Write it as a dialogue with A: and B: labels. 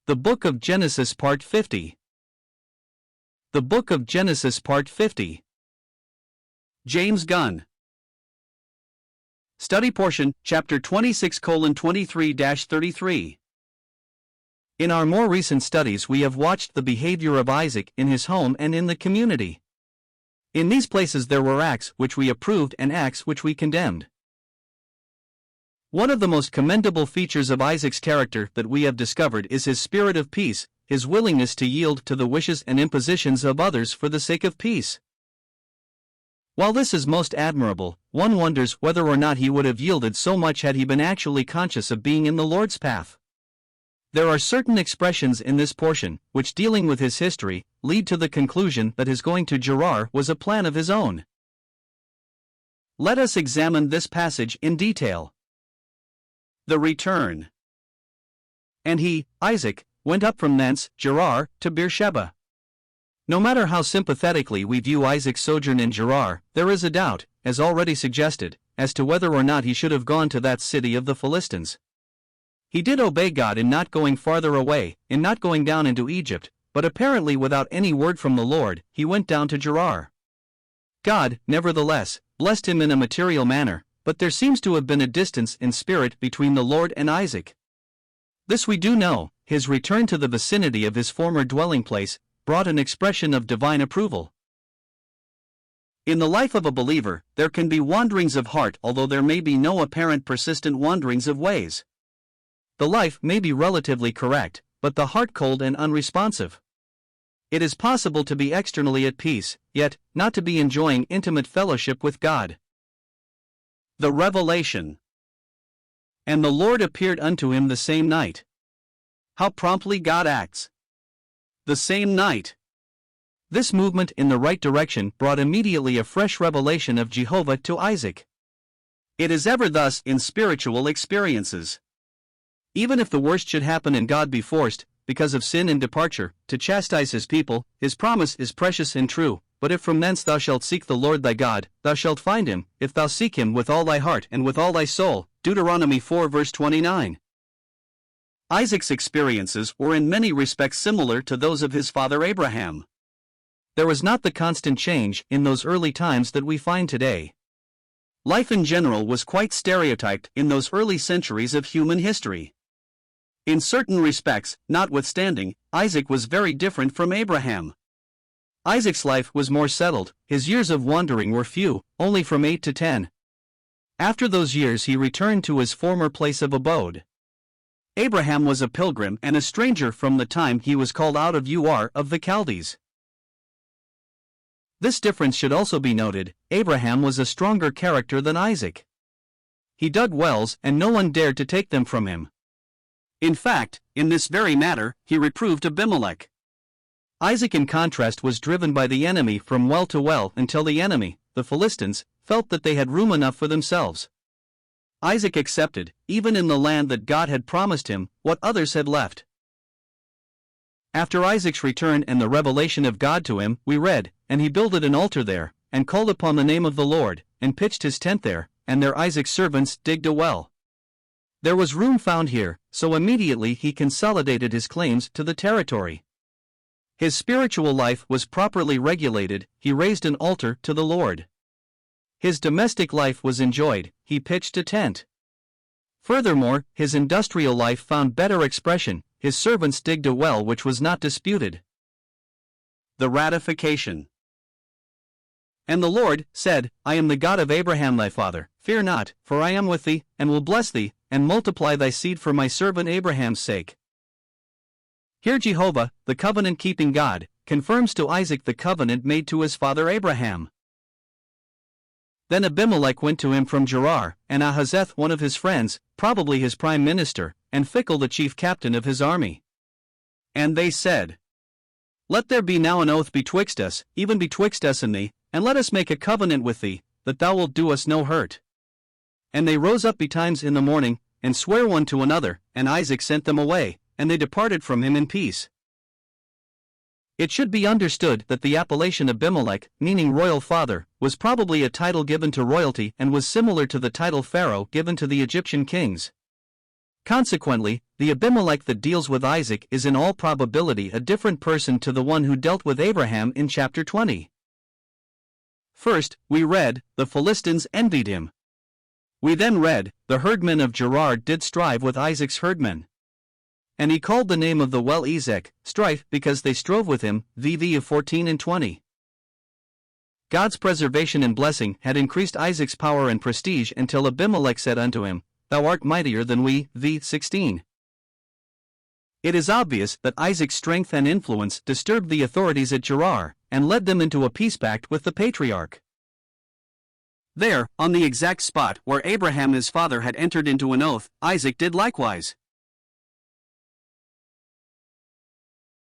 A: The Book of Genesis Part 50. The Book of Genesis Part 50. James Gunn. Study portion, Chapter 26:23-33. In our more recent studies we have watched the behavior of Isaac in his home and in the community. In these places there were acts which we approved and acts which we condemned. One of the most commendable features of Isaac's character that we have discovered is his spirit of peace, his willingness to yield to the wishes and impositions of others for the sake of peace. While this is most admirable, one wonders whether or not he would have yielded so much had he been actually conscious of being in the Lord's path. There are certain expressions in this portion, which dealing with his history, lead to the conclusion that his going to Gerar was a plan of his own. Let us examine this passage in detail. The return. And he, Isaac, went up from thence, Gerar, to Beersheba. No matter how sympathetically we view Isaac's sojourn in Gerar, there is a doubt, as already suggested, as to whether or not he should have gone to that city of the Philistines. He did obey God in not going farther away, in not going down into Egypt, but apparently without any word from the Lord, he went down to Gerar. God, nevertheless, blessed him in a material manner, but there seems to have been a distance in spirit between the Lord and Isaac. This we do know: his return to the vicinity of his former dwelling place brought an expression of divine approval. In the life of a believer, there can be wanderings of heart, although there may be no apparent persistent wanderings of ways. The life may be relatively correct, but the heart cold and unresponsive. It is possible to be externally at peace, yet not to be enjoying intimate fellowship with God. The revelation. And the Lord appeared unto him the same night. How promptly God acts! The same night. This movement in the right direction brought immediately a fresh revelation of Jehovah to Isaac. It is ever thus in spiritual experiences. Even if the worst should happen and God be forced, because of sin and departure, to chastise his people, his promise is precious and true. But if from thence thou shalt seek the Lord thy God, thou shalt find him, if thou seek him with all thy heart and with all thy soul. Deuteronomy 4 verse 29. Isaac's experiences were in many respects similar to those of his father Abraham. There was not the constant change in those early times that we find today. Life in general was quite stereotyped in those early centuries of human history. In certain respects, notwithstanding, Isaac was very different from Abraham. Isaac's life was more settled, his years of wandering were few, only from 8 to 10. After those years he returned to his former place of abode. Abraham was a pilgrim and a stranger from the time he was called out of Ur of the Chaldees. This difference should also be noted: Abraham was a stronger character than Isaac. He dug wells and no one dared to take them from him. In fact, in this very matter, he reproved Abimelech. Isaac in contrast was driven by the enemy from well to well until the enemy, the Philistines, felt that they had room enough for themselves. Isaac accepted, even in the land that God had promised him, what others had left. After Isaac's return and the revelation of God to him, we read, and he builded an altar there, and called upon the name of the Lord, and pitched his tent there, and there Isaac's servants digged a well. There was room found here, so immediately he consolidated his claims to the territory. His spiritual life was properly regulated, he raised an altar to the Lord. His domestic life was enjoyed, he pitched a tent. Furthermore, his industrial life found better expression, his servants digged a well which was not disputed. The ratification. And the Lord said, I am the God of Abraham thy father, fear not, for I am with thee, and will bless thee, and multiply thy seed for my servant Abraham's sake. Here Jehovah, the covenant-keeping God, confirms to Isaac the covenant made to his father Abraham. Then Abimelech went to him from Gerar, and Ahazeth one of his friends, probably his prime minister, and Phicol the chief captain of his army. And they said, Let there be now an oath betwixt us, even betwixt us and thee, and let us make a covenant with thee, that thou wilt do us no hurt. And they rose up betimes in the morning, and sware one to another, and Isaac sent them away, and they departed from him in peace. It should be understood that the appellation Abimelech, meaning royal father, was probably a title given to royalty and was similar to the title Pharaoh given to the Egyptian kings. Consequently, the Abimelech that deals with Isaac is in all probability a different person to the one who dealt with Abraham in chapter 20. First, we read, the Philistines envied him. We then read, the herdmen of Gerar did strive with Isaac's herdmen. And he called the name of the well Ezek, strife, because they strove with him, VV of 14 and 20. God's preservation and blessing had increased Isaac's power and prestige until Abimelech said unto him, Thou art mightier than we, v. 16. It is obvious that Isaac's strength and influence disturbed the authorities at Gerar, and led them into a peace pact with the patriarch. There, on the exact spot where Abraham his father had entered into an oath, Isaac did likewise.